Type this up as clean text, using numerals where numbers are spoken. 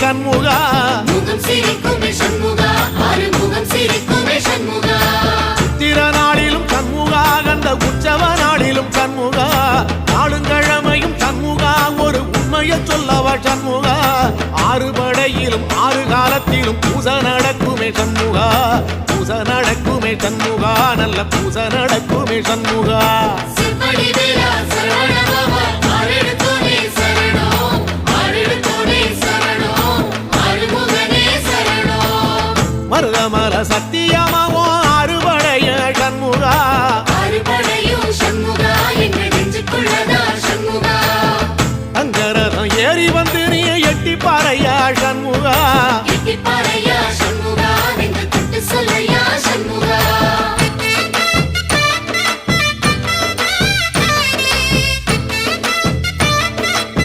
சண்முகா முகம் சிரிக்குமே சண்முகா ஆறுமுகம் சிரிக்குமே சண்முகா சித்திர நாளிலும் சண்முகா கந்த உற்சவ நாளிலும் சண்முகா நாளுங்கிழமையும் சண்முகா ஒரு உண்மையை சொல்லவா சண்முகா ஆறு படையிலும் ஆறு காலத்திலும் பூசை நடக்குமே சண்முகா பூசை நடக்குமே சண்முகா நல்ல பூசை நடக்குமே சண்முகா சிவடி வேலா சரவணபவா ஆரெடுத்தோனே சரணம் ஆரெடுத்தோனே சரணம் ஆறுமுகனே சரணம் மருதமல சத்தியமாவோ அறுபடைய சண்முகா அறுபடையும் சண்முகா எங்கள் நெஞ்சுக்குள்ளதா சண்முகா அங்கரதம் ஏறி வந்து